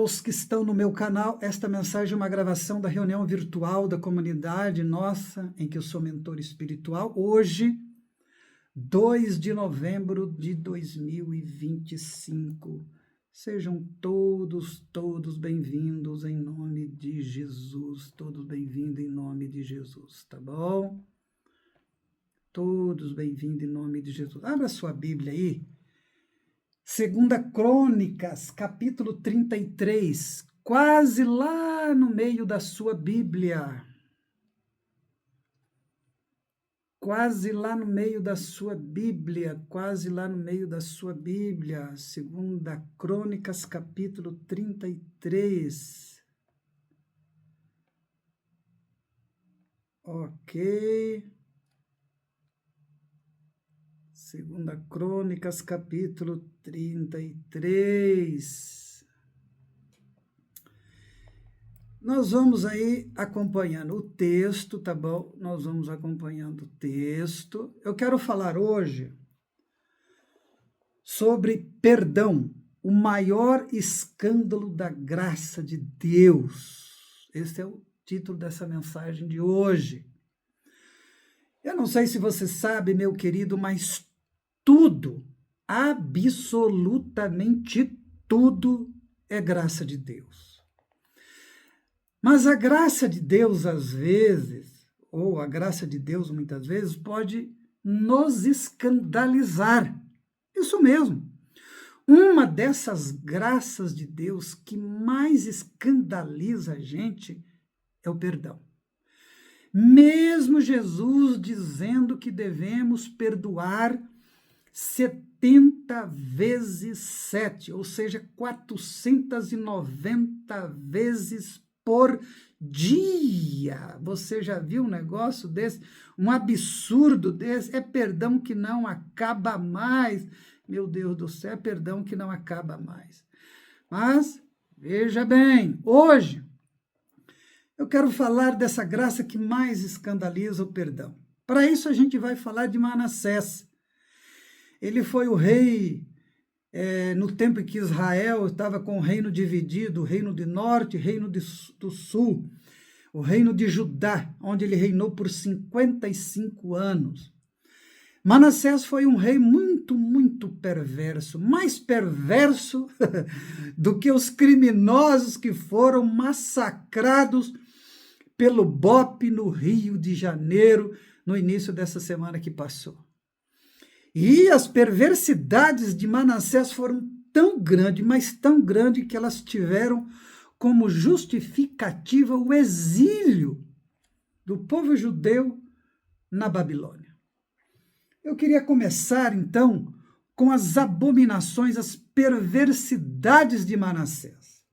aos que estão no meu canal. Esta mensagem é uma gravação da reunião virtual da comunidade nossa, em que eu sou mentor espiritual. Hoje, 2 de novembro de 2025. Sejam todos bem-vindos em nome de Jesus. Todos bem-vindos em nome de Jesus, tá bom? Todos bem-vindos em nome de Jesus. Abra sua Bíblia aí. 2 Crônicas, capítulo 33, quase lá no meio da sua Bíblia. Quase lá no meio da sua Bíblia, quase lá no meio da sua Bíblia. 2 Crônicas, capítulo 33. Ok. 2 Crônicas, capítulo 33. Nós vamos aí acompanhando o texto, tá bom? Nós vamos acompanhando o texto. Eu quero falar hoje sobre perdão, o maior escândalo da graça de Deus. Esse é o título dessa mensagem de hoje. Eu não sei se você sabe, meu querido, mas tudo, absolutamente tudo é graça de Deus. Mas a graça de Deus, às vezes, ou a graça de Deus, muitas vezes, pode nos escandalizar. Isso mesmo. Uma dessas graças de Deus que mais escandaliza a gente é o perdão. Mesmo Jesus dizendo que devemos perdoar 70 vezes 7, ou seja, 490 vezes por dia. Você já viu um negócio desse? Um absurdo desse? É perdão que não acaba mais. Meu Deus do céu, é perdão que não acaba mais. Mas, veja bem, hoje eu quero falar dessa graça que mais escandaliza o perdão. Para isso a gente vai falar de Manassés. Ele foi o rei no tempo em que Israel estava com o reino dividido, o reino do norte e o reino do sul, o reino de Judá, onde ele reinou por 55 anos. Manassés foi um rei muito perverso, mais perverso do que os criminosos que foram massacrados pelo BOPE no Rio de Janeiro, no início dessa semana que passou. E as perversidades de Manassés foram tão grandes, mas tão grandes, que elas tiveram como justificativa o exílio do povo judeu na Babilônia. Eu queria começar, então, com as abominações, as perversidades de Manassés.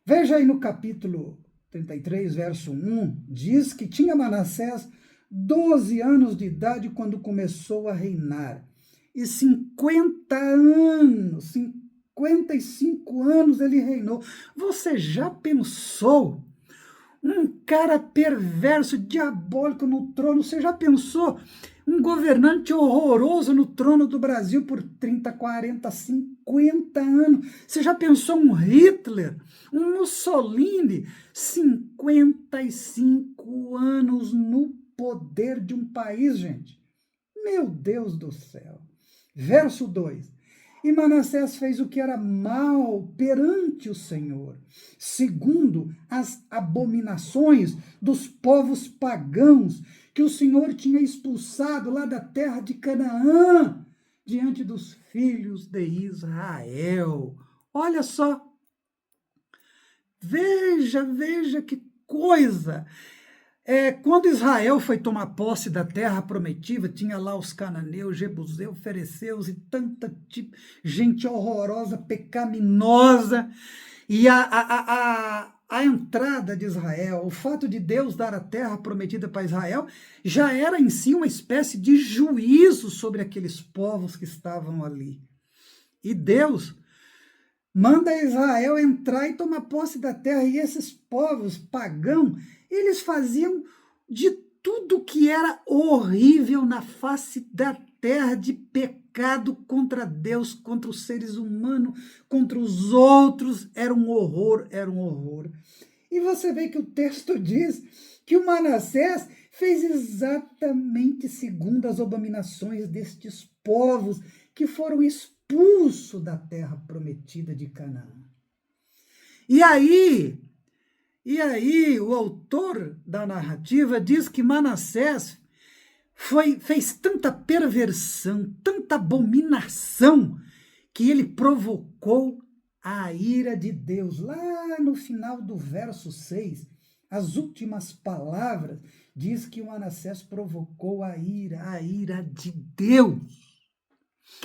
Veja aí no capítulo 33, verso 1, diz que tinha Manassés 12 anos de idade quando começou a reinar. E 55 anos ele reinou. Você já pensou? Um cara perverso, diabólico no trono. Você já pensou? Um governante horroroso no trono do Brasil por 30, 40, 50 anos. Você já pensou um Hitler, um Mussolini? 55 anos no poder de um país, gente. Meu Deus do céu. Verso 2. E Manassés fez o que era mal perante o Senhor, segundo as abominações dos povos pagãos que o Senhor tinha expulsado lá da terra de Canaã, diante dos filhos de Israel. Olha só. Veja que coisa. Quando Israel foi tomar posse da terra prometida, tinha lá os cananeus, jebuseus, fereceus e tanta gente horrorosa, pecaminosa. E a entrada de Israel, o fato de Deus dar a terra prometida para Israel, já era em si uma espécie de juízo sobre aqueles povos que estavam ali. E Deus manda Israel entrar e tomar posse da terra, e esses povos pagãos, eles faziam de tudo que era horrível na face da terra de pecado contra Deus, contra os seres humanos, contra os outros. Era um horror, era um horror. E você vê que o texto diz que o Manassés fez exatamente segundo as abominações destes povos que foram expulsos da terra prometida de Canaã. E aí, o autor da narrativa diz que Manassés fez tanta perversão, tanta abominação, que ele provocou a ira de Deus. Lá no final do verso 6, as últimas palavras, diz que Manassés provocou a ira de Deus.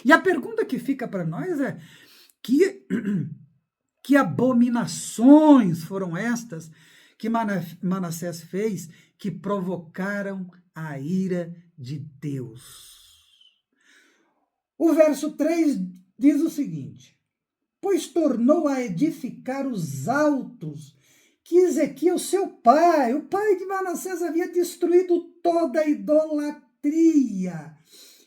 E a pergunta que fica para nós é: que abominações foram estas que Manassés fez que provocaram a ira de Deus? O verso 3 diz o seguinte: pois tornou a edificar os altos que Ezequias, seu pai, o pai de Manassés, havia destruído toda a idolatria.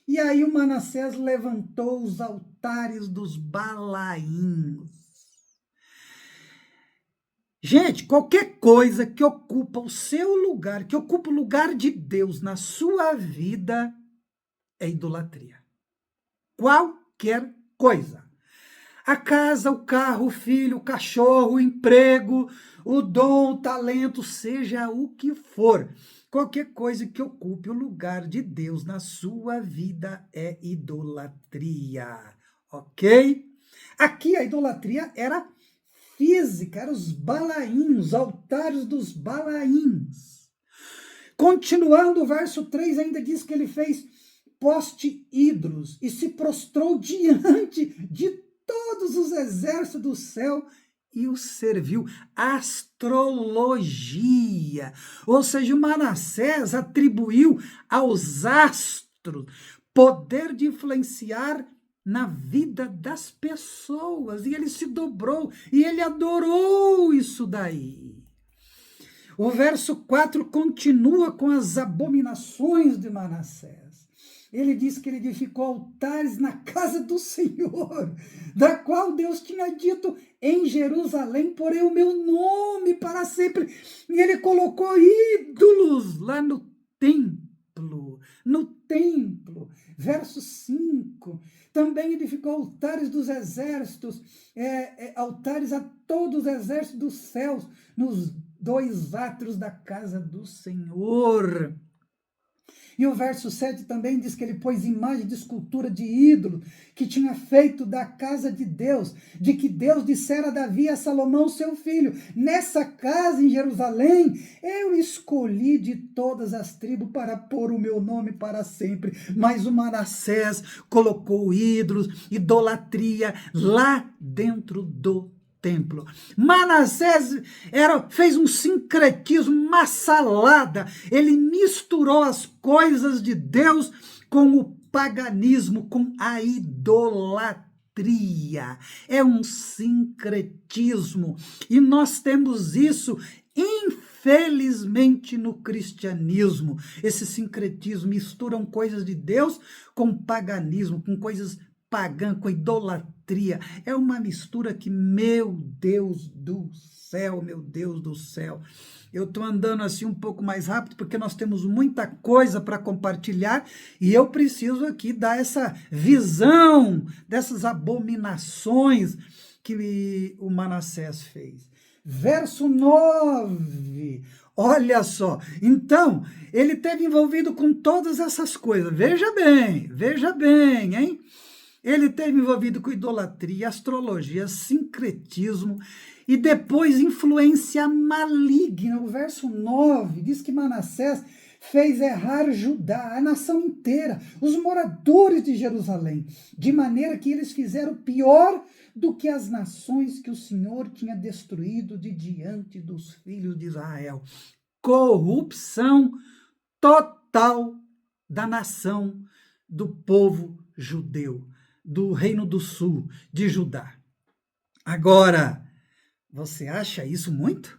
E aí o Manassés levantou os altares dos Balaíns. Gente, qualquer coisa que ocupa o seu lugar, que ocupa o lugar de Deus na sua vida, é idolatria. Qualquer coisa. A casa, o carro, o filho, o cachorro, o emprego, o dom, o talento, seja o que for. Qualquer coisa que ocupe o lugar de Deus na sua vida é idolatria, ok? Aqui a idolatria era física, eram os Balaíns, os altares dos Balaíns. Continuando, o verso 3 ainda diz que ele fez poste ídolos e se prostrou diante de todos os exércitos do céu e o serviu. Astrologia, ou seja, o Manassés atribuiu aos astros poder de influenciar na vida das pessoas, e ele se dobrou, e ele adorou isso daí. O verso 4 continua com as abominações de Manassés. Ele diz que ele edificou altares na casa do Senhor, da qual Deus tinha dito: em Jerusalém porei o meu nome para sempre. E ele colocou ídolos lá no templo. Verso 5. Também edificou altares dos exércitos, altares a todos os exércitos dos céus, nos 2 átrios da casa do Senhor. E o verso 7 também diz que ele pôs imagem de escultura de ídolo que tinha feito da casa de Deus, de que Deus dissera a Davi e a Salomão, seu filho: nessa casa em Jerusalém eu escolhi de todas as tribos para pôr o meu nome para sempre. Mas o Manassés colocou ídolos, idolatria lá dentro do templo. Manassés fez um sincretismo, uma salada. Ele misturou as coisas de Deus com o paganismo, com a idolatria. É um sincretismo. E nós temos isso, infelizmente, no cristianismo. Esse sincretismo misturam coisas de Deus com paganismo, com coisas pagã, com idolatria. É uma mistura que, meu Deus do céu, eu estou andando assim um pouco mais rápido porque nós temos muita coisa para compartilhar e eu preciso aqui dar essa visão dessas abominações que o Manassés fez. Verso 9, olha só, então, ele esteve envolvido com todas essas coisas, veja bem, hein? Ele esteve envolvido com idolatria, astrologia, sincretismo e depois influência maligna. O verso 9 diz que Manassés fez errar Judá, a nação inteira, os moradores de Jerusalém, de maneira que eles fizeram pior do que as nações que o Senhor tinha destruído de diante dos filhos de Israel. Corrupção total da nação, do povo judeu, do Reino do Sul, de Judá. Agora, você acha isso muito?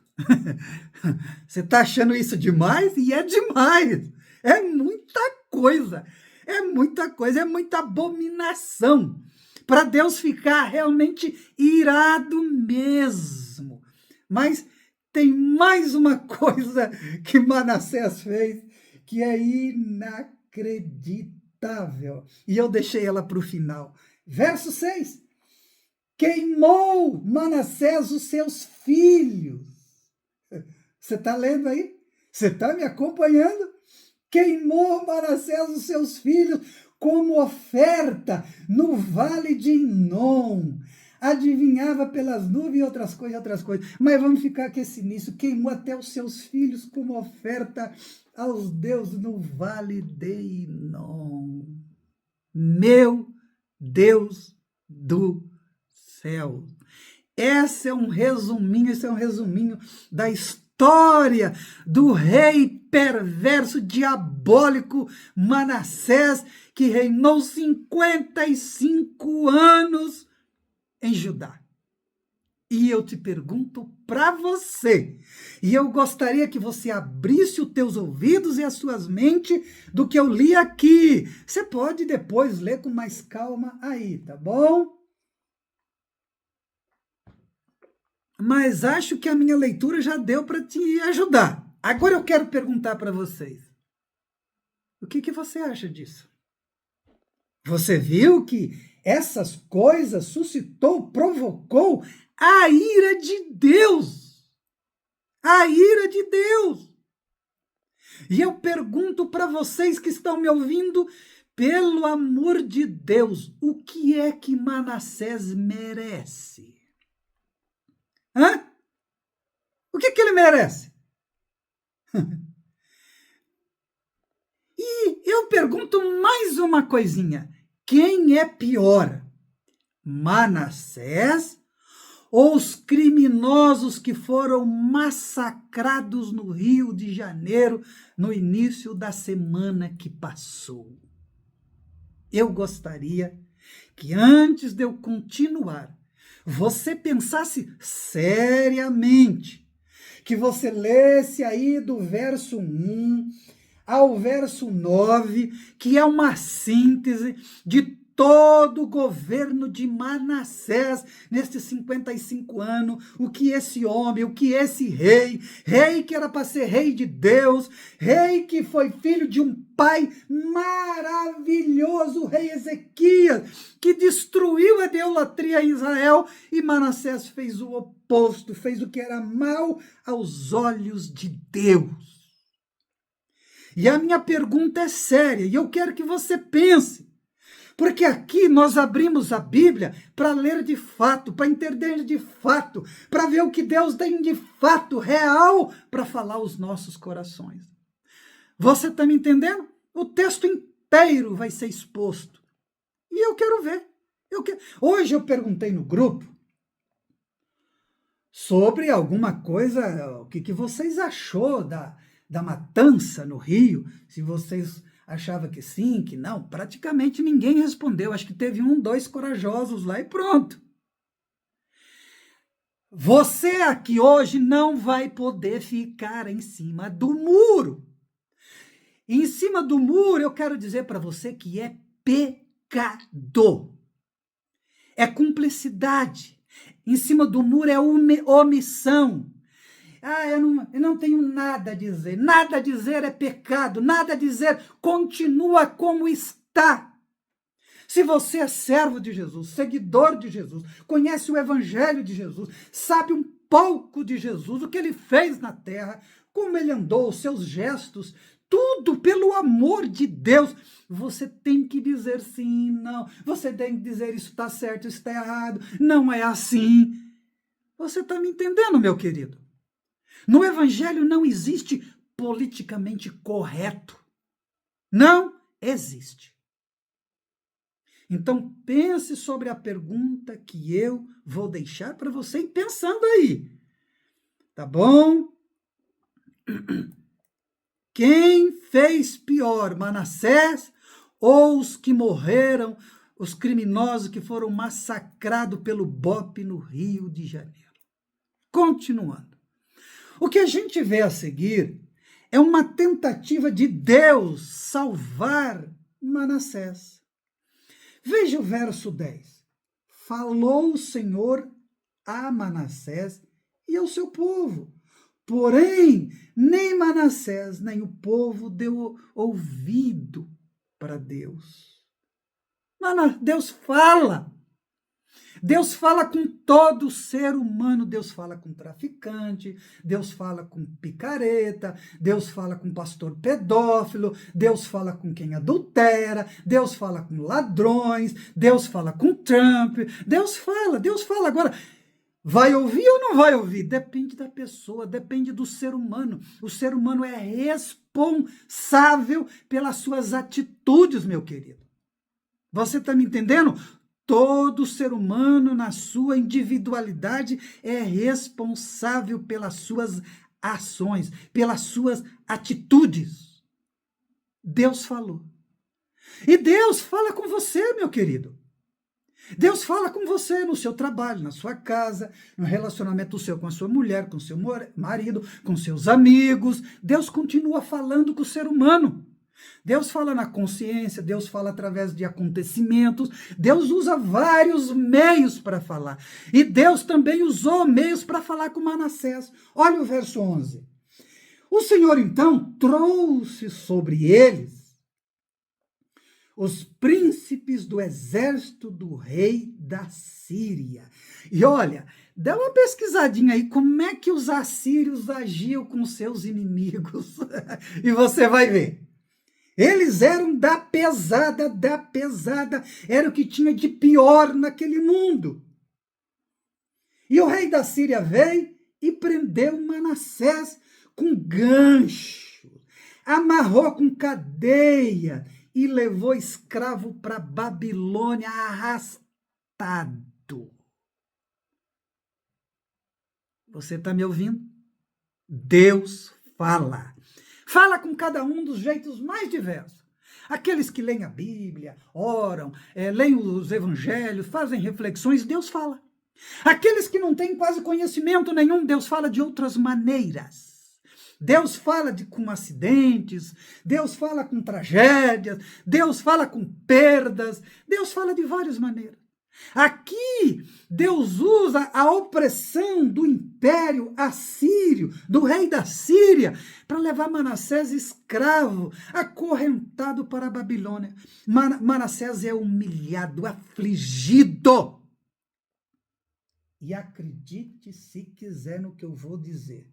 Você está achando isso demais? E é demais. É muita coisa. É muita coisa, é muita abominação para Deus ficar realmente irado mesmo. Mas tem mais uma coisa que Manassés fez que é inacreditável. E eu deixei ela para o final. Verso 6. Queimou Manassés os seus filhos. Você está lendo aí? Você está me acompanhando? Queimou Manassés os seus filhos como oferta no vale de Inom. Adivinhava pelas nuvens e outras coisas. Mas vamos ficar com esse início. Queimou até os seus filhos como oferta aos deuses no vale de Inom. Meu Deus do céu. Esse é um resuminho da história do rei perverso, diabólico Manassés, que reinou 55 anos em Judá. E eu te pergunto para você, e eu gostaria que você abrisse os teus ouvidos e as suas mentes do que eu li aqui. Você pode depois ler com mais calma aí, tá bom? Mas acho que a minha leitura já deu para te ajudar. Agora eu quero perguntar para vocês. O que você acha disso? Você viu que essas coisas provocou a ira de Deus. A ira de Deus. E eu pergunto para vocês que estão me ouvindo, pelo amor de Deus, o que é que Manassés merece? Hã? O que ele merece? E eu pergunto mais uma coisinha. Quem é pior? Manassés ou os criminosos que foram massacrados no Rio de Janeiro no início da semana que passou? Eu gostaria que antes de eu continuar, você pensasse seriamente, que você lesse aí do verso 1 ao verso 9, que é uma síntese de todo o governo de Manassés nestes 55 anos, o que esse homem, o que esse rei que era para ser rei de Deus, rei que foi filho de um pai maravilhoso, o rei Ezequias, que destruiu a idolatria em Israel, e Manassés fez o oposto, fez o que era mal aos olhos de Deus. E a minha pergunta é séria, e eu quero que você pense, porque aqui nós abrimos a Bíblia para ler de fato, para entender de fato, para ver o que Deus tem de fato, real, para falar aos nossos corações. Você está me entendendo? O texto inteiro vai ser exposto. E eu quero ver. Hoje eu perguntei no grupo sobre alguma coisa, o que vocês achou da matança no Rio, se vocês achavam que sim, que não. Praticamente ninguém respondeu, acho que teve 1, 2 corajosos lá e pronto. Você aqui hoje não vai poder ficar em cima do muro. Em cima do muro eu quero dizer para você que é pecado, é cumplicidade. Em cima do muro é omissão. Eu não tenho nada a dizer. Nada a dizer é pecado. Nada a dizer, continua como está. Se você é servo de Jesus, seguidor de Jesus, conhece o evangelho de Jesus, sabe um pouco de Jesus, o que ele fez na terra, como ele andou, os seus gestos, tudo pelo amor de Deus, você tem que dizer sim, não. Você tem que dizer isso está certo, isso está errado. Não é assim. Você está me entendendo, meu querido? No Evangelho não existe politicamente correto. Não existe. Então, pense sobre a pergunta que eu vou deixar para você ir pensando aí. Tá bom? Quem fez pior, Manassés ou os que morreram, os criminosos que foram massacrados pelo BOPE no Rio de Janeiro? Continuando. O que a gente vê a seguir é uma tentativa de Deus salvar Manassés. Veja o verso 10. Falou o Senhor a Manassés e ao seu povo. Porém, nem Manassés, nem o povo deu ouvido para Deus. Deus fala. Deus fala com todo ser humano, Deus fala com traficante, Deus fala com picareta, Deus fala com pastor pedófilo, Deus fala com quem adultera, Deus fala com ladrões, Deus fala com Trump, Deus fala. Agora, vai ouvir ou não vai ouvir? Depende da pessoa, depende do ser humano. O ser humano é responsável pelas suas atitudes, meu querido. Você está me entendendo? Todo ser humano, na sua individualidade, é responsável pelas suas ações, pelas suas atitudes. Deus falou. E Deus fala com você, meu querido. Deus fala com você no seu trabalho, na sua casa, no relacionamento seu com a sua mulher, com o seu marido, com seus amigos. Deus continua falando com o ser humano. Deus fala na consciência, Deus fala através de acontecimentos, Deus usa vários meios para falar. E Deus também usou meios para falar com Manassés. Olha o verso 11. O Senhor, então, trouxe sobre eles os príncipes do exército do rei da Síria. E olha, dá uma pesquisadinha aí, como é que os assírios agiam com seus inimigos. E você vai ver. Eles eram da pesada, era o que tinha de pior naquele mundo. E o rei da Síria veio e prendeu Manassés com gancho, amarrou com cadeia e levou escravo para Babilônia arrastado. Você está me ouvindo? Deus fala. Fala com cada um dos jeitos mais diversos. Aqueles que leem a Bíblia, oram, leem os evangelhos, fazem reflexões, Deus fala. Aqueles que não têm quase conhecimento nenhum, Deus fala de outras maneiras. Deus fala com acidentes, Deus fala com tragédias, Deus fala com perdas, Deus fala de várias maneiras. Aqui, Deus usa a opressão do império assírio, do rei da Síria, para levar Manassés escravo, acorrentado para a Babilônia. Manassés é humilhado, afligido. E acredite se quiser no que eu vou dizer.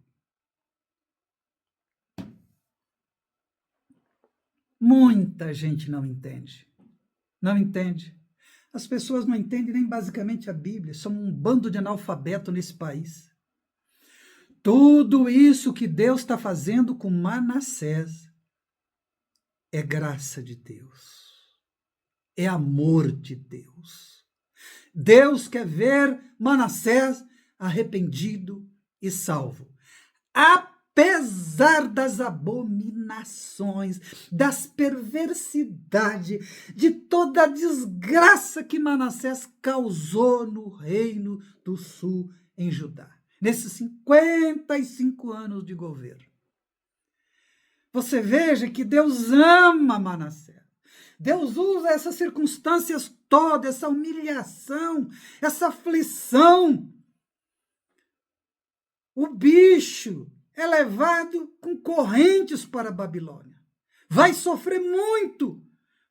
Muita gente não entende. Não entende. As pessoas não entendem nem basicamente a Bíblia, são um bando de analfabeto nesse país. Tudo isso que Deus está fazendo com Manassés é graça de Deus, é amor de Deus. Deus quer ver Manassés arrependido e salvo. Apesar das abominações, das perversidades, de toda a desgraça que Manassés causou no reino do sul em Judá, nesses 55 anos de governo. Você veja que Deus ama Manassés. Deus usa essas circunstâncias todas, essa humilhação, essa aflição. O bicho é levado com correntes para a Babilônia. Vai sofrer muito,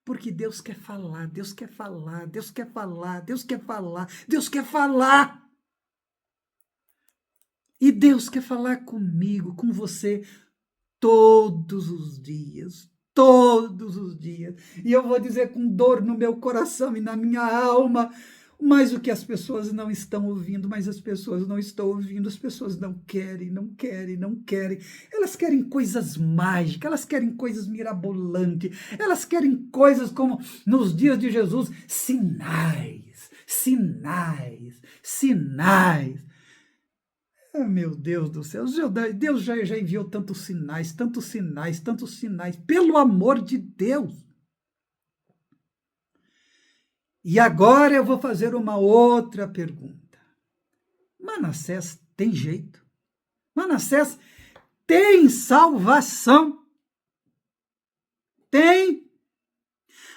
porque Deus quer falar, Deus quer falar, Deus quer falar, Deus quer falar, Deus quer falar. E Deus quer falar comigo, com você, todos os dias. Todos os dias. E eu vou dizer com dor no meu coração e na minha alma, mas o que as pessoas não estão ouvindo, mas as pessoas não estão ouvindo, as pessoas não querem, não querem, não querem. Elas querem coisas mágicas, elas querem coisas mirabolantes, elas querem coisas como nos dias de Jesus, sinais, sinais, sinais. Oh, meu Deus do céu, Deus já enviou tantos sinais, tantos sinais, tantos sinais, pelo amor de Deus. E agora eu vou fazer uma outra pergunta. Manassés tem jeito? Manassés tem salvação? Tem.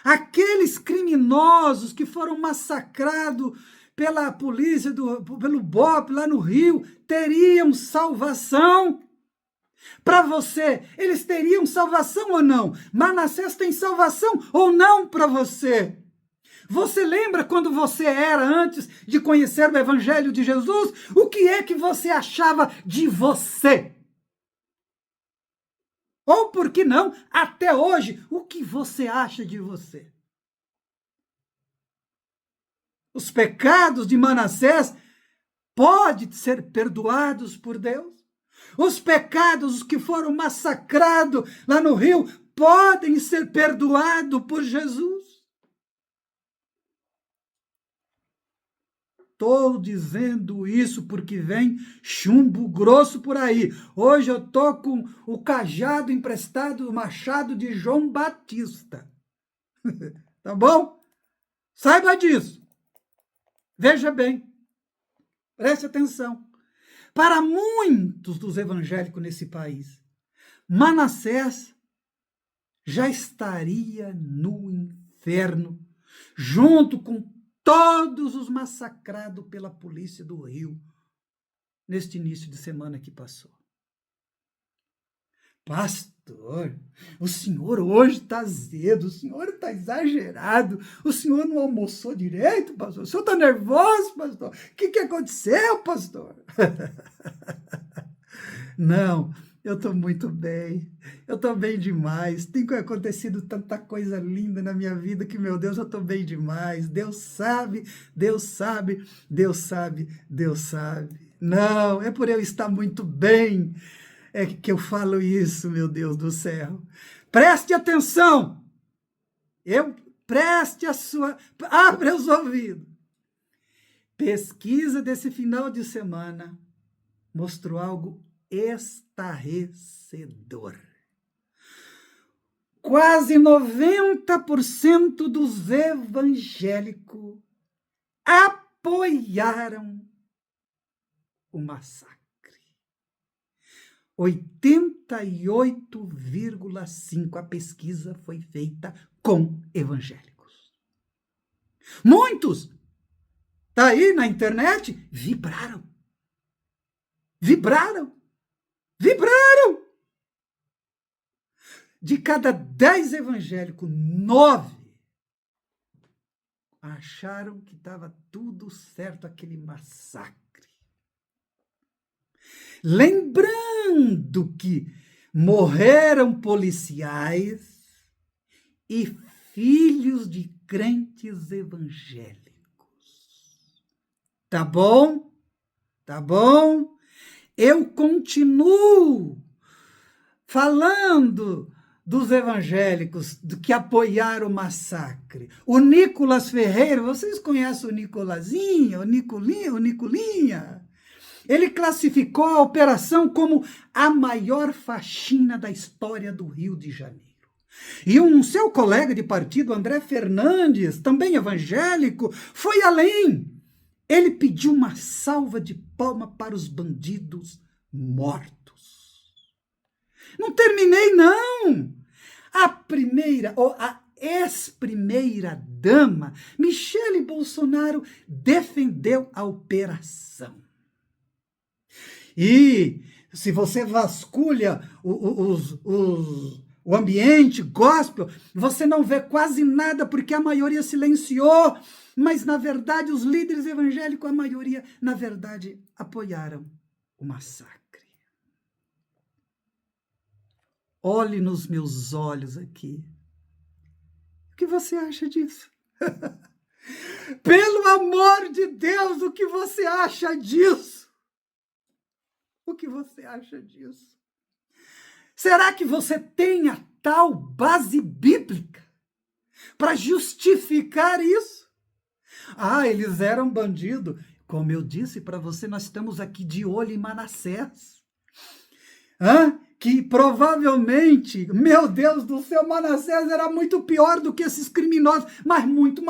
Aqueles criminosos que foram massacrados pela polícia, pelo BOPE lá no Rio, teriam salvação? Para você, eles teriam salvação ou não? Manassés tem salvação ou não para você? Você lembra quando você era, antes de conhecer o Evangelho de Jesus? O que é que você achava de você? Ou, por que não, até hoje, o que você acha de você? Os pecados de Manassés podem ser perdoados por Deus? Os pecados que foram massacrados lá no Rio podem ser perdoados por Jesus? Estou dizendo isso porque vem chumbo grosso por aí. Hoje eu estou com o cajado emprestado, o machado de João Batista. Tá bom? Saiba disso. Veja bem. Preste atenção. Para muitos dos evangélicos nesse país, Manassés já estaria no inferno, junto com todos os massacrados pela polícia do Rio, neste início de semana que passou. Pastor, o senhor hoje está azedo, o senhor está exagerado, o senhor não almoçou direito, pastor, o senhor está nervoso, pastor, o que aconteceu, pastor? Não, eu estou muito bem, eu estou bem demais, tem acontecido tanta coisa linda na minha vida que, meu Deus, eu estou bem demais, Deus sabe, Deus sabe, Deus sabe, Deus sabe. Não, é por eu estar muito bem é que eu falo isso, meu Deus do céu. Preste atenção, abre os ouvidos. Pesquisa desse final de semana mostrou algo estarrecedor. Quase 90% dos evangélicos apoiaram o massacre. 88,5% a pesquisa foi feita com evangélicos. Muitos, tá aí na internet, vibraram. De cada 10 evangélicos, 9 acharam que estava tudo certo aquele massacre. Lembrando que morreram policiais e filhos de crentes evangélicos. Tá bom? Tá bom? Eu continuo falando dos evangélicos que apoiaram o massacre. O Nicolas Ferreira, vocês conhecem o Nicolazinho, o Nicolinha? Ele classificou a operação como a maior faxina da história do Rio de Janeiro. E seu colega de partido, André Fernandes, também evangélico, foi além. Ele pediu uma salva de palmas para os bandidos mortos. Não terminei, não. A ex-primeira dama, Michele Bolsonaro, defendeu a operação. E se você vasculha o ambiente gospel, você não vê quase nada, porque a maioria silenciou, mas, na verdade, os líderes evangélicos, a maioria, na verdade, apoiaram o massacre. Olhe nos meus olhos aqui. O que você acha disso? Pelo amor de Deus, o que você acha disso? O que você acha disso? Será que você tem a tal base bíblica para justificar isso? Ah, eles eram bandidos. Como eu disse para você, nós estamos aqui de olho em Manassés. Que provavelmente, meu Deus do céu, Manassés era muito pior do que esses criminosos, mas muito.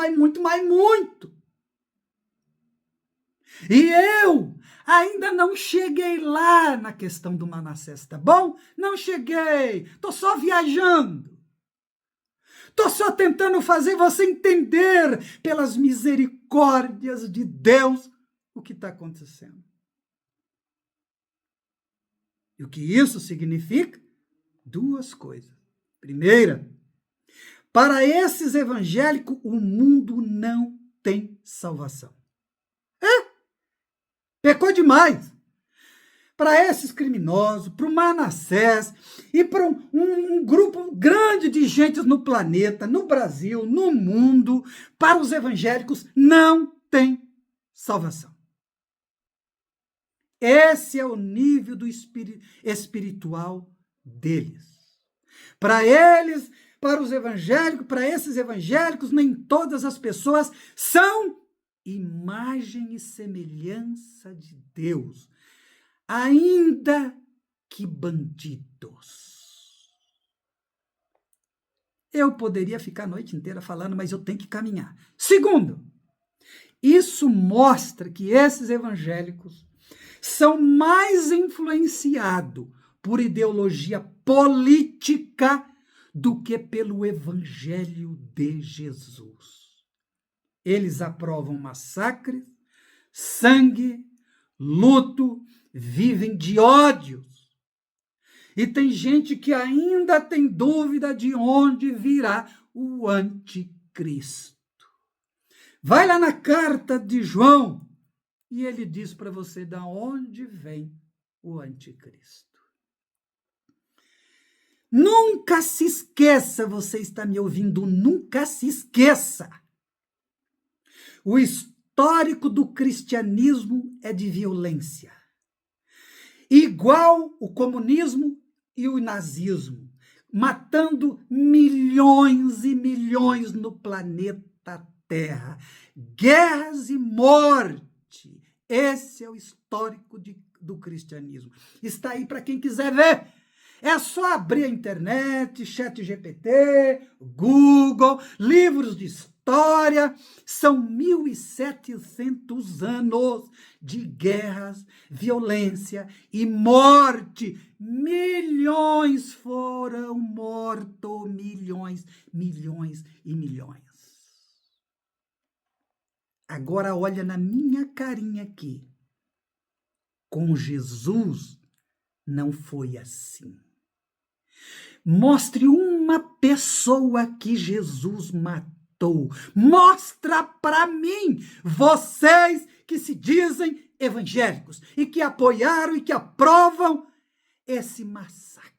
E eu ainda não cheguei lá na questão do Manassés, tá bom? Não cheguei, tô só viajando. Estou só tentando fazer você entender, pelas misericórdias de Deus, o que está acontecendo. E o que isso significa? Duas coisas. Primeira, para esses evangélicos, o mundo não tem salvação. Pecou demais. Para esses criminosos, para o Manassés e para um grupo grande de gente no planeta, no Brasil, no mundo, para os evangélicos, não tem salvação. Esse é o nível do espiritual deles. Para eles, para os evangélicos, para esses evangélicos, nem todas as pessoas são imagem e semelhança de Deus, ainda que bandidos. Eu poderia ficar a noite inteira falando, mas eu tenho que caminhar. Segundo, isso mostra que esses evangélicos são mais influenciados por ideologia política do que pelo evangelho de Jesus. Eles aprovam massacres, sangue, luto, vivem de ódios. E tem gente que ainda tem dúvida de onde virá o anticristo. Vai lá na carta de João e ele diz para você de onde vem o anticristo. Nunca se esqueça, você está me ouvindo, nunca se esqueça. O histórico do cristianismo é de violência. Igual o comunismo e o nazismo, matando milhões e milhões no planeta Terra. Guerras e morte. Esse é o histórico do cristianismo. Está aí para quem quiser ver. É só abrir a internet, ChatGPT, Google, livros de história. São 1.700 anos de guerras, violência e morte. Milhões foram mortos, milhões, milhões e milhões. Agora olha na minha carinha aqui. Com Jesus não foi assim. Mostre uma pessoa que Jesus matou. Mostra para mim, vocês que se dizem evangélicos e que apoiaram e que aprovam esse massacre.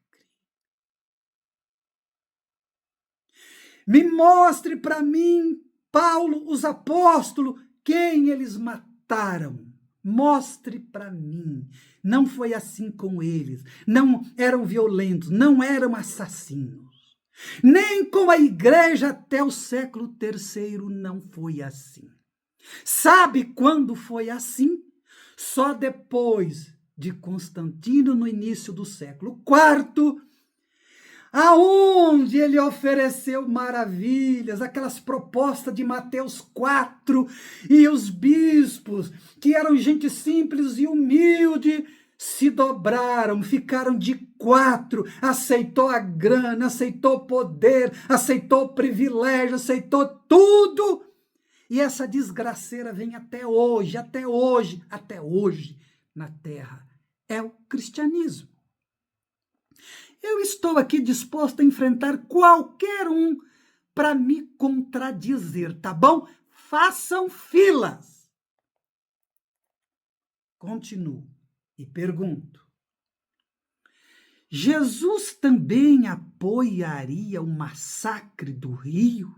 Me mostre para mim, Paulo, os apóstolos, quem eles mataram. Mostre para mim. Não foi assim com eles. Não eram violentos, não eram assassinos. Nem com a igreja até o século III não foi assim. Sabe quando foi assim? Só depois de Constantino, no início do século IV, aonde ele ofereceu maravilhas, aquelas propostas de Mateus 4, e os bispos, que eram gente simples e humilde, se dobraram, ficaram de 4, aceitou a grana, aceitou o poder, aceitou o privilégio, aceitou tudo, e essa desgraceira vem até hoje, até hoje, até hoje na Terra. É o cristianismo. Eu estou aqui disposto a enfrentar qualquer um para me contradizer, tá bom? Façam filas. Continuo e pergunto. Jesus também apoiaria o massacre do Rio?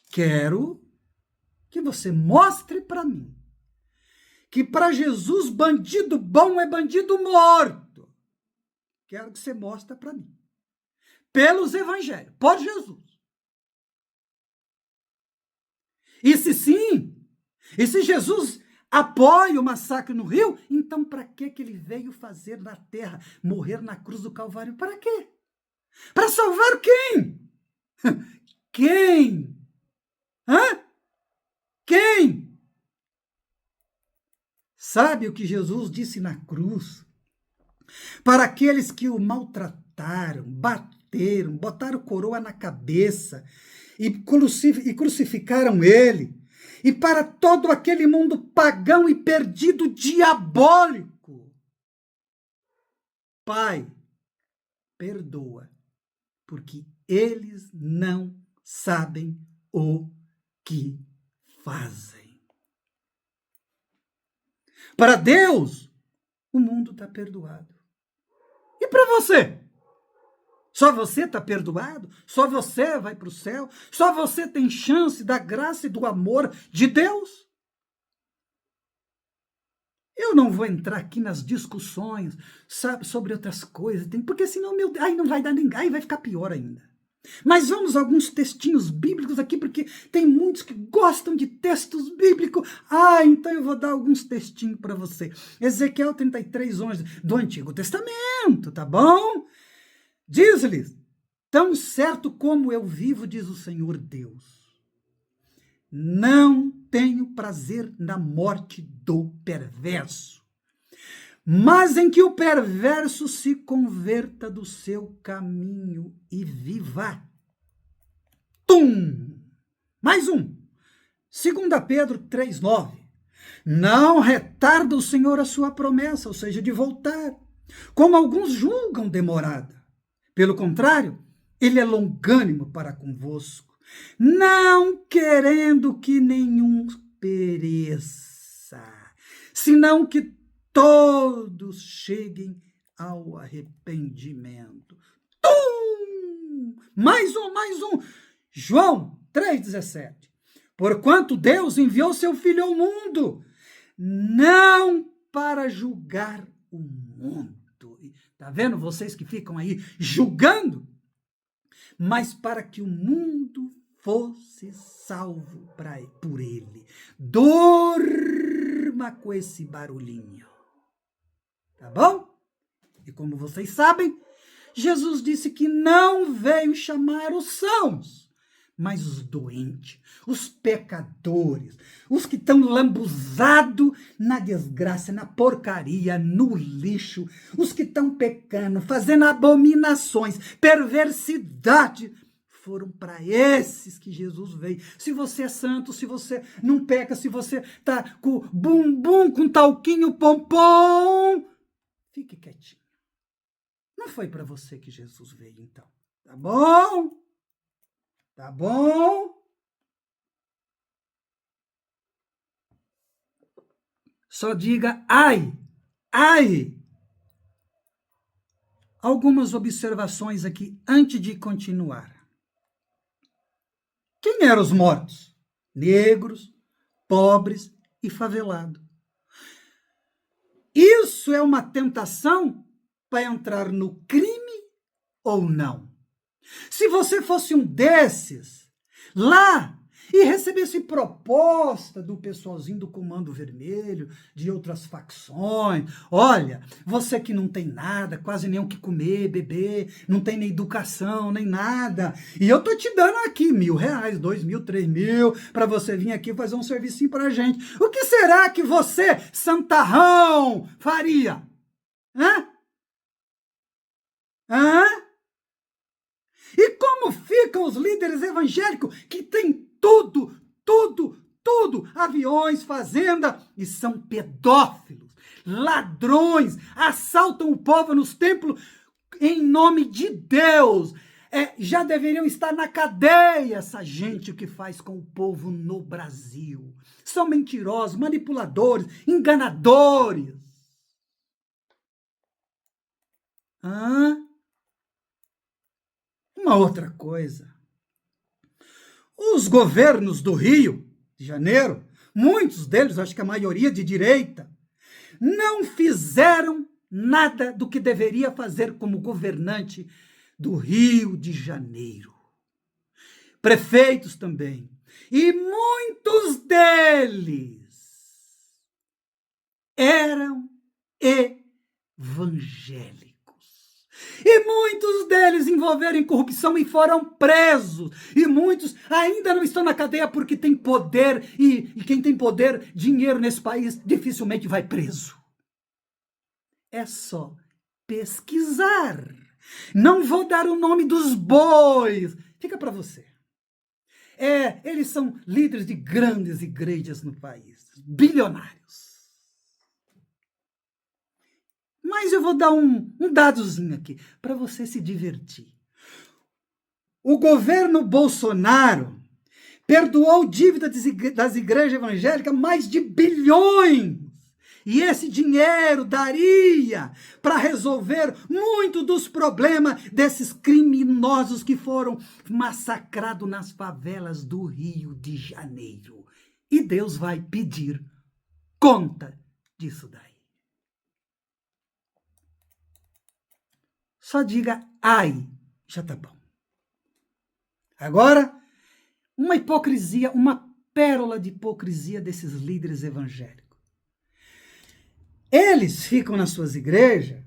Quero que você mostre para mim que para Jesus bandido bom é bandido morto. Quero que você mostre para mim. Pelos evangelhos, por Jesus. E se sim, e se Jesus apoia o massacre no Rio, então para que ele veio fazer na terra, morrer na cruz do Calvário? Para quê? Para salvar quem? Quem? Hã? Quem? Sabe o que Jesus disse na cruz? Para aqueles que o maltrataram, mataram, bateram, botaram coroa na cabeça e crucificaram ele. E para todo aquele mundo pagão e perdido, diabólico, Pai, perdoa, porque eles não sabem o que fazem. Para Deus, o mundo está perdoado. E para você? Só você está perdoado? Só você vai para o céu? Só você tem chance da graça e do amor de Deus? Eu não vou entrar aqui nas discussões, sabe, sobre outras coisas, porque senão, aí não vai dar ninguém, aí vai ficar pior ainda. Mas vamos a alguns textinhos bíblicos aqui, porque tem muitos que gostam de textos bíblicos. Então eu vou dar alguns textinhos para você. Ezequiel 33:11, do Antigo Testamento, tá bom? Diz-lhes, tão certo como eu vivo, diz o Senhor Deus, não tenho prazer na morte do perverso, mas em que o perverso se converta do seu caminho e viva. Mais um. 2 Pedro 3:9. Não retarda o Senhor a sua promessa, ou seja, de voltar, como alguns julgam demorada. Pelo contrário, ele é longânimo para convosco, não querendo que nenhum pereça, senão que todos cheguem ao arrependimento. Mais um. João 3,17. Porquanto Deus enviou seu Filho ao mundo, não para julgar o mundo. Tá vendo vocês que ficam aí julgando? Mas para que o mundo fosse salvo por ele. Durma com esse barulhinho. Tá bom? E como vocês sabem, Jesus disse que não veio chamar os sãos, mas os doentes, os pecadores, os que estão lambuzados na desgraça, na porcaria, no lixo, os que estão pecando, fazendo abominações, perversidade. Foram para esses que Jesus veio. Se você é santo, se você não peca, se você tá com bumbum, com talquinho, pompom, fique quietinho. Não foi para você que Jesus veio, então. Tá bom? Tá bom? Só diga ai, ai. Algumas observações aqui antes de continuar. Quem eram os mortos? Negros, pobres e favelados. Isso é uma tentação para entrar no crime ou não? Se você fosse um desses lá e recebesse proposta do pessoalzinho do Comando Vermelho, de outras facções, olha, você que não tem nada, quase nem o que comer, beber, não tem nem educação, nem nada, e eu tô te dando aqui R$1.000, 2.000, 3.000, para você vir aqui fazer um servicinho pra gente. O que será que você, santarrão, faria? E como ficam os líderes evangélicos que têm tudo, aviões, fazenda, e são pedófilos, ladrões, assaltam o povo nos templos em nome de Deus. Já deveriam estar na cadeia essa gente, o que faz com o povo no Brasil. São mentirosos, manipuladores, enganadores. Uma outra coisa. Os governos do Rio de Janeiro, muitos deles, acho que a maioria de direita, não fizeram nada do que deveria fazer como governante do Rio de Janeiro. Prefeitos também. E muitos deles eram evangélicos. E muitos deles envolveram em corrupção e foram presos. E muitos ainda não estão na cadeia porque tem poder. E quem tem poder, dinheiro nesse país, dificilmente vai preso. É só pesquisar. Não vou dar o nome dos bois. Fica para você. Eles são líderes de grandes igrejas no país, bilionários. Mas eu vou dar um dadozinho aqui, para você se divertir. O governo Bolsonaro perdoou dívida das igrejas evangélicas mais de bilhões. E esse dinheiro daria para resolver muito dos problemas desses criminosos que foram massacrados nas favelas do Rio de Janeiro. E Deus vai pedir conta disso daí. Só diga ai, já tá bom. Agora, uma hipocrisia, uma pérola de hipocrisia desses líderes evangélicos. Eles ficam nas suas igrejas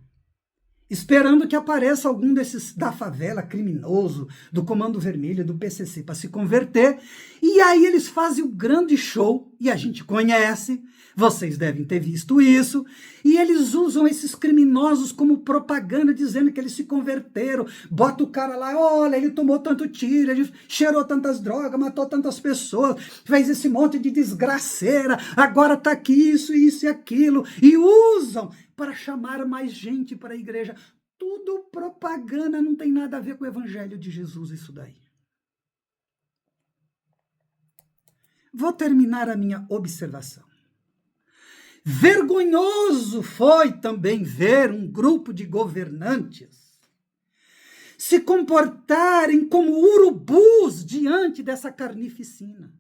esperando que apareça algum desses da favela, criminoso, do Comando Vermelho, do PCC, para se converter. E aí eles fazem o grande show, e a gente conhece, vocês devem ter visto isso, e eles usam esses criminosos como propaganda, dizendo que eles se converteram, bota o cara lá, olha, ele tomou tanto tiro, ele cheirou tantas drogas, matou tantas pessoas, fez esse monte de desgraceira, agora tá aqui isso e aquilo, e usam para chamar mais gente para a igreja. Tudo propaganda, não tem nada a ver com o evangelho de Jesus, isso daí. Vou terminar a minha observação. Vergonhoso foi também ver um grupo de governantes se comportarem como urubus diante dessa carnificina.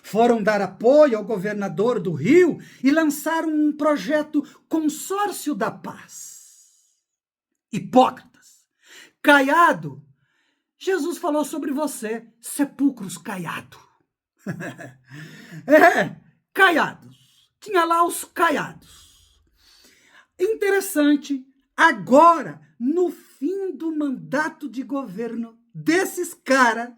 Foram dar apoio ao governador do Rio e lançaram um projeto Consórcio da Paz. Hipócritas. Caiado, Jesus falou sobre você, sepulcros caiados. Caiados. Tinha lá os caiados. Interessante, agora, no fim do mandato de governo desses caras,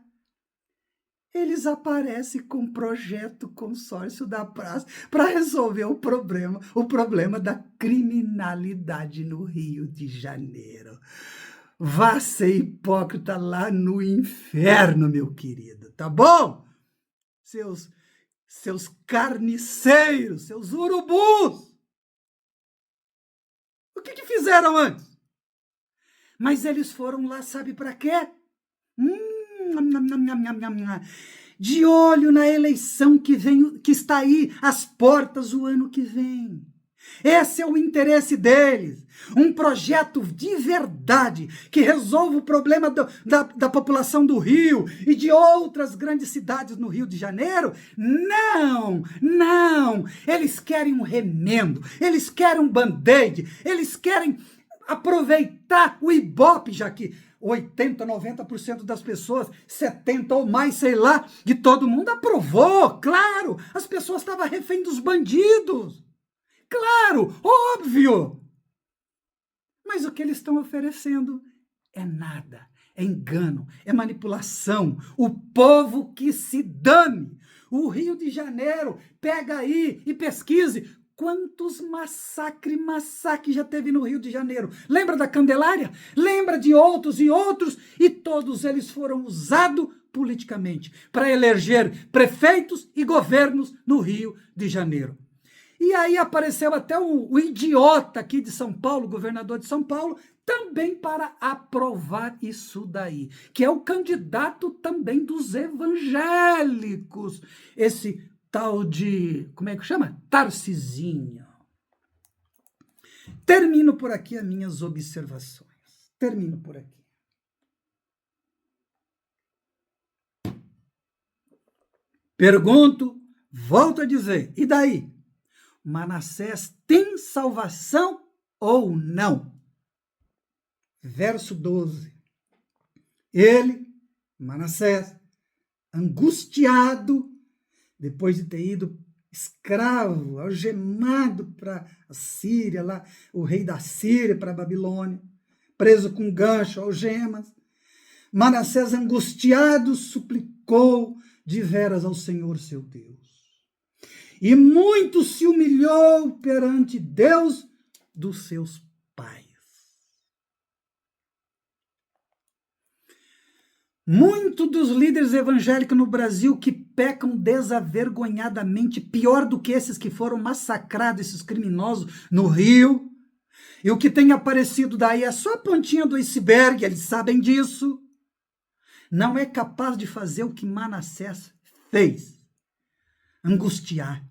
eles aparecem com o projeto Consórcio da Paz para resolver o problema da criminalidade no Rio de Janeiro. Vá ser hipócrita lá no inferno, meu querido, tá bom? Seus carniceiros, seus urubus. O que fizeram antes? Mas eles foram lá, sabe para quê? De olho na eleição que está aí às portas o ano que vem. Esse é o interesse deles. Um projeto de verdade que resolva o problema da população do Rio e de outras grandes cidades no Rio de Janeiro. Não. Eles querem um remendo, eles querem um band-aid, eles querem aproveitar o Ibope, já que 80%, 90% das pessoas, 70% ou mais, sei lá, de todo mundo aprovou, claro, as pessoas estavam refém dos bandidos, claro, óbvio, mas o que eles estão oferecendo é nada, é engano, é manipulação, o povo que se dane. O Rio de Janeiro, pega aí e pesquise quantos massacres já teve no Rio de Janeiro. Lembra da Candelária? Lembra de outros e outros? E todos eles foram usados politicamente para eleger prefeitos e governos no Rio de Janeiro. E aí apareceu até o idiota aqui de São Paulo, governador de São Paulo, também para aprovar isso daí, que é o candidato também dos evangélicos, esse tal de, como é que chama? Tarcisinho. Termino por aqui as minhas observações. Termino por aqui. Pergunto, volto a dizer, e daí? Manassés tem salvação ou não? Verso 12. Ele, Manassés, angustiado, depois de ter ido escravo, algemado para a Síria, lá, o rei da Síria para a Babilônia, preso com gancho, algemas, Manassés, angustiado, suplicou de veras ao Senhor seu Deus. E muito se humilhou perante Deus dos seus pais. Muitos dos líderes evangélicos no Brasil que pecam desavergonhadamente, pior do que esses que foram massacrados, esses criminosos no Rio. E o que tem aparecido daí é só a pontinha do iceberg, eles sabem disso. Não é capaz de fazer o que Manassés fez. Angustiar,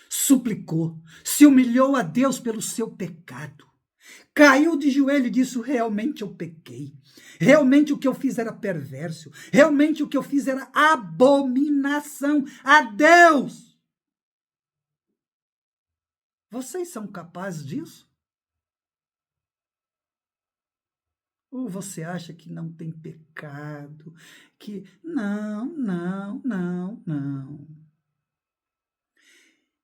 suplicou, se humilhou a Deus pelo seu pecado. Caiu de joelho e disse, realmente eu pequei. Realmente o que eu fiz era perverso. Realmente o que eu fiz era abominação a Deus. Vocês são capazes disso? Ou você acha que não tem pecado? Que não.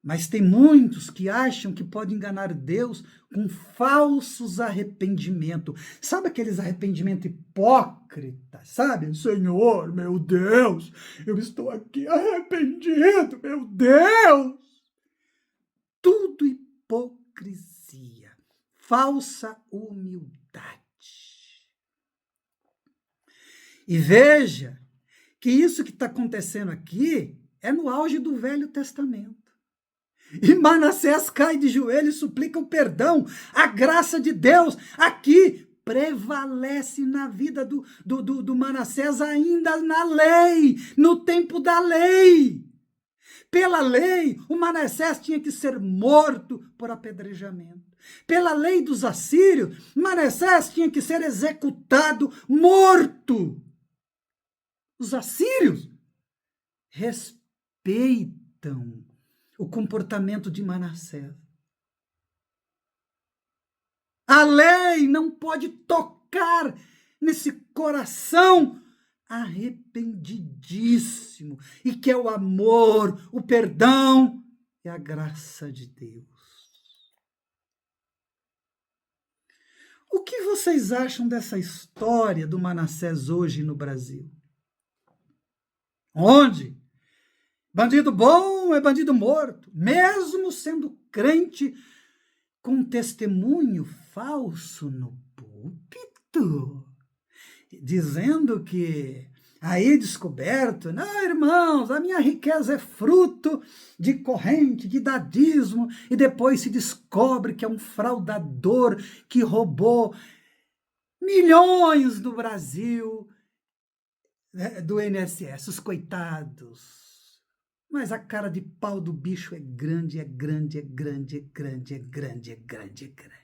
Mas tem muitos que acham que podem enganar Deus com falsos arrependimentos. Sabe aqueles arrependimentos hipócritas? Sabe? Senhor, meu Deus, eu estou aqui arrependido, meu Deus! Tudo hipocrisia, falsa humildade. E veja que isso que está acontecendo aqui é no auge do Velho Testamento. E Manassés cai de joelho e suplica o perdão. A graça de Deus aqui prevalece na vida do Manassés ainda na lei, no tempo da lei. Pela lei, o Manassés tinha que ser morto por apedrejamento. Pela lei dos assírios, Manassés tinha que ser executado, morto. Os assírios respeitam o comportamento de Manassés. A lei não pode tocar nesse coração arrependidíssimo e que é o amor, o perdão e a graça de Deus. O que vocês acham dessa história do Manassés hoje no Brasil? Onde? Bandido bom é bandido morto, mesmo sendo crente com testemunho falso no púlpito, dizendo que aí descoberto, não, irmãos, a minha riqueza é fruto de corrente, de dadismo, e depois se descobre que é um fraudador que roubou milhões do Brasil, do INSS, os coitados. Mas a cara de pau do bicho é grande, é grande, é grande, é grande, é grande, é grande, é grande.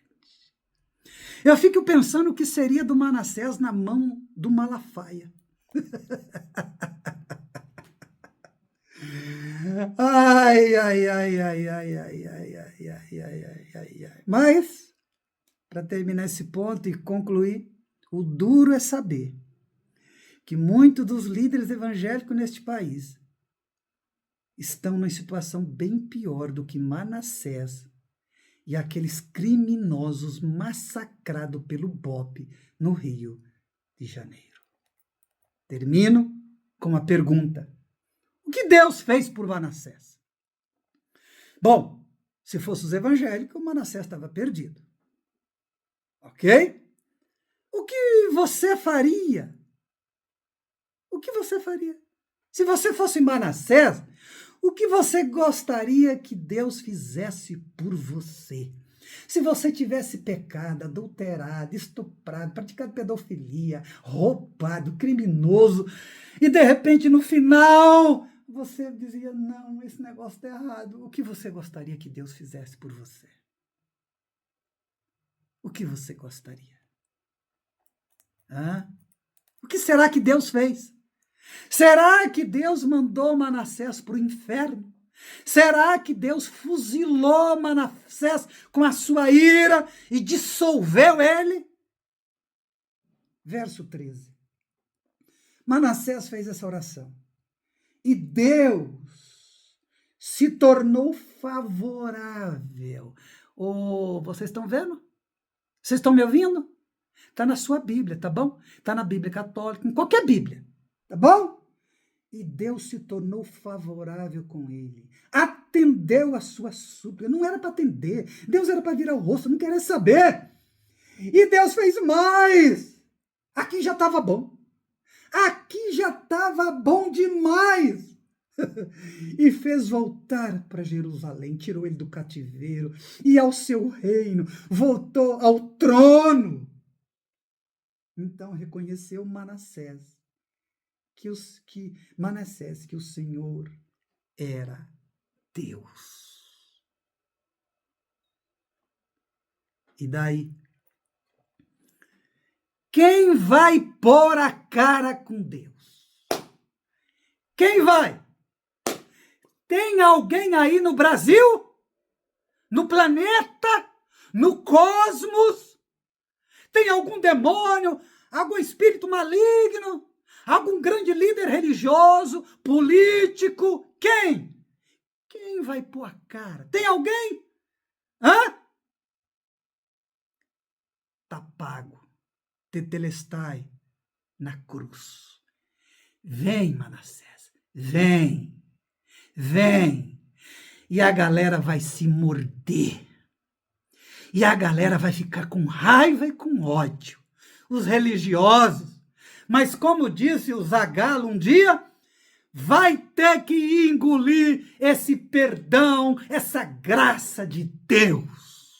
Eu fico pensando o que seria do Manassés na mão do Malafaia. Ai, ai, ai, ai, ai, ai, ai, ai, ai, ai, ai, ai, ai. Mas, para terminar esse ponto e concluir, o duro é saber que muitos dos líderes evangélicos neste país estão numa situação bem pior do que Manassés e aqueles criminosos massacrados pelo BOPE no Rio de Janeiro. Termino com uma pergunta. O que Deus fez por Manassés? Bom, se fosse os evangélicos, Manassés estava perdido. Ok? O que você faria? O que você faria? Se você fosse Manassés, o que você gostaria que Deus fizesse por você? Se você tivesse pecado, adulterado, estuprado, praticado pedofilia, roubado, criminoso, e de repente no final você dizia, não, esse negócio está errado. O que você gostaria que Deus fizesse por você? O que você gostaria? O que será que Deus fez? Será que Deus mandou Manassés para o inferno? Será que Deus fuzilou Manassés com a sua ira e dissolveu ele? Verso 13. Manassés fez essa oração. E Deus se tornou favorável. Vocês estão vendo? Vocês estão me ouvindo? Está na sua Bíblia, tá bom? Está na Bíblia católica, em qualquer Bíblia. Tá bom? E Deus se tornou favorável com ele. Atendeu a sua súplica. Não era para atender. Deus era para virar o rosto, não queria saber. E Deus fez mais. Aqui já estava bom. Aqui já estava bom demais. E fez voltar para Jerusalém, tirou ele do cativeiro e ao seu reino, voltou ao trono. Então reconheceu Manassés que o Senhor era Deus. E daí? Quem vai pôr a cara com Deus? Quem vai? Tem alguém aí no Brasil? No planeta? No cosmos? Tem algum demônio? Algum espírito maligno? Algum grande líder religioso? Político? Quem? Quem vai pôr a cara? Tem alguém? Hã? Tá pago. Tetelestai na cruz. Vem, Manassés. Vem. Vem. E a galera vai se morder. E a galera vai ficar com raiva e com ódio. Os religiosos. Mas como disse o Zagalo um dia, vai ter que engolir esse perdão, essa graça de Deus.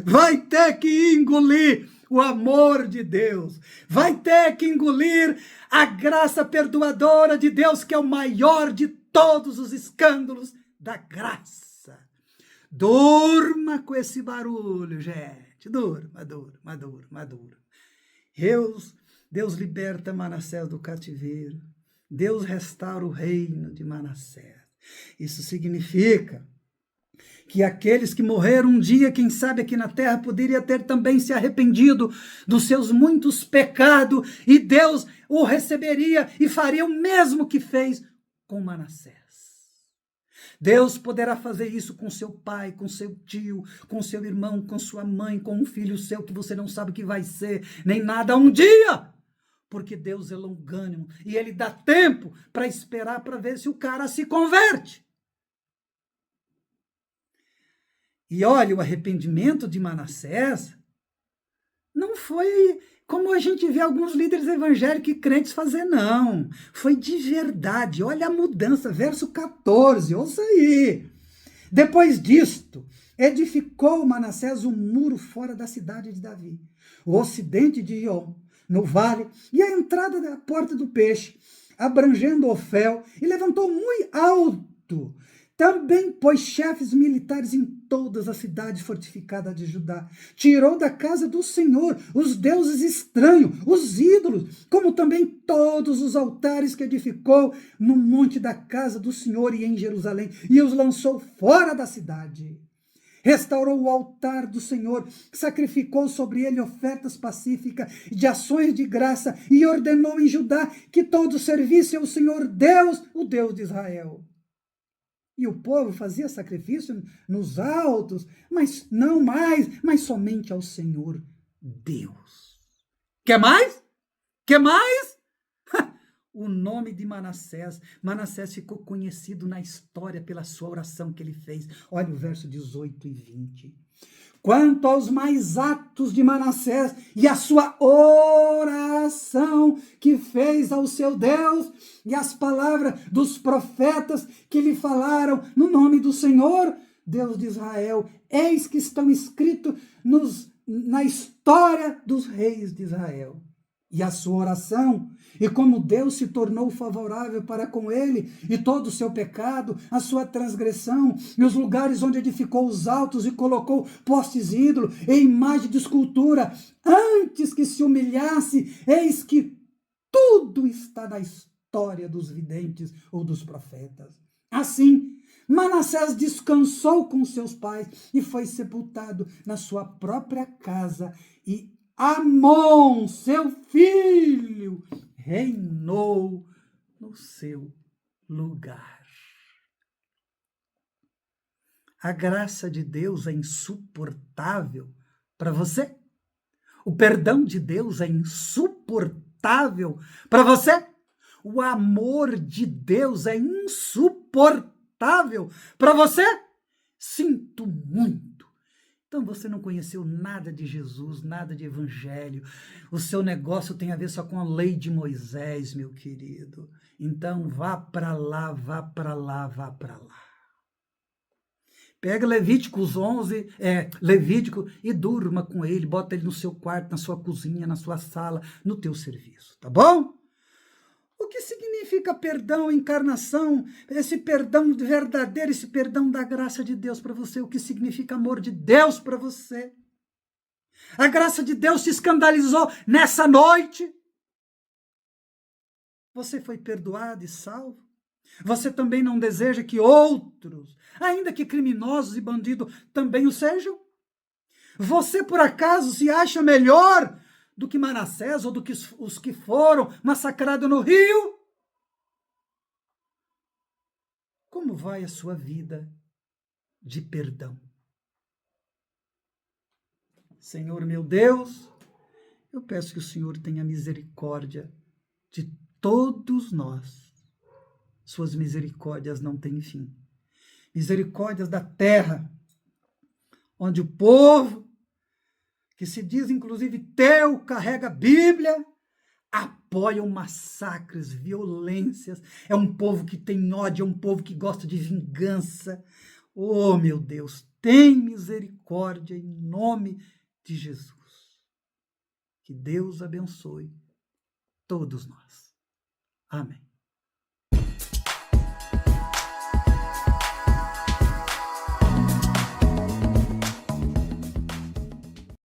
Vai ter que engolir o amor de Deus. Vai ter que engolir a graça perdoadora de Deus, que é o maior de todos os escândalos da graça. Durma com esse barulho, gente. Durma. Deus liberta Manassés do cativeiro. Deus restaura o reino de Manassés. Isso significa que aqueles que morreram um dia, quem sabe aqui na terra, poderia ter também se arrependido dos seus muitos pecados, e Deus o receberia e faria o mesmo que fez com Manassés. Deus poderá fazer isso com seu pai, com seu tio, com seu irmão, com sua mãe, com um filho seu que você não sabe o que vai ser, nem nada um dia. Porque Deus é longânimo e ele dá tempo para esperar para ver se o cara se converte. E olha, o arrependimento de Manassés não foi como a gente vê alguns líderes evangélicos e crentes fazer, não. Foi de verdade. Olha a mudança, verso 14, ouça aí. Depois disto, edificou Manassés um muro fora da cidade de Davi, o ocidente de Iom, no vale, e a entrada da porta do peixe, abrangendo Ofel, e levantou muito alto. Também pôs chefes militares em todas as cidades fortificadas de Judá. Tirou da casa do Senhor os deuses estranhos, os ídolos, como também todos os altares que edificou no monte da casa do Senhor e em Jerusalém, e os lançou fora da cidade. Restaurou o altar do Senhor, sacrificou sobre ele ofertas pacíficas de ações de graça, e ordenou em Judá que todos servissem ao Senhor Deus, o Deus de Israel. E o povo fazia sacrifício nos altos, mas não mais, mas somente ao Senhor Deus. Quer mais? Quer mais? O nome de Manassés ficou conhecido na história pela sua oração que ele fez. Olha o verso 18 e 20. Quanto aos mais atos de Manassés e a sua oração que fez ao seu Deus e as palavras dos profetas que lhe falaram no nome do Senhor, Deus de Israel, eis que estão escritos na história dos reis de Israel. E a sua oração, e como Deus se tornou favorável para com ele, e todo o seu pecado, a sua transgressão, e os lugares onde edificou os altos e colocou postes ídolos e imagem de escultura, antes que se humilhasse, eis que tudo está na história dos videntes ou dos profetas. Assim, Manassés descansou com seus pais e foi sepultado na sua própria casa, e Amon, seu filho, reinou no seu lugar. A graça de Deus é insuportável para você? O perdão de Deus é insuportável para você? O amor de Deus é insuportável para você? Sinto muito. Então você não conheceu nada de Jesus, nada de evangelho. O seu negócio tem a ver só com a lei de Moisés, meu querido. Então vá para lá, vá para lá, vá para lá. Pega Levíticos 11, Levítico, e durma com ele, bota ele no seu quarto, na sua cozinha, na sua sala, no teu serviço, tá bom? O que significa perdão, encarnação, esse perdão verdadeiro, esse perdão da graça de Deus para você? O que significa amor de Deus para você? A graça de Deus te escandalizou nessa noite? Você foi perdoado e salvo? Você também não deseja que outros, ainda que criminosos e bandidos, também o sejam? Você, por acaso, se acha melhor do que Manassés ou do que os que foram massacrados no Rio? Como vai a sua vida de perdão? Senhor meu Deus, eu peço que o Senhor tenha misericórdia de todos nós. Suas misericórdias não têm fim. Misericórdias da terra, onde o povo, que se diz inclusive teu, carrega a Bíblia, apoiam massacres, violências. É um povo que tem ódio, é um povo que gosta de vingança. Oh, meu Deus, tem misericórdia em nome de Jesus. Que Deus abençoe todos nós. Amém.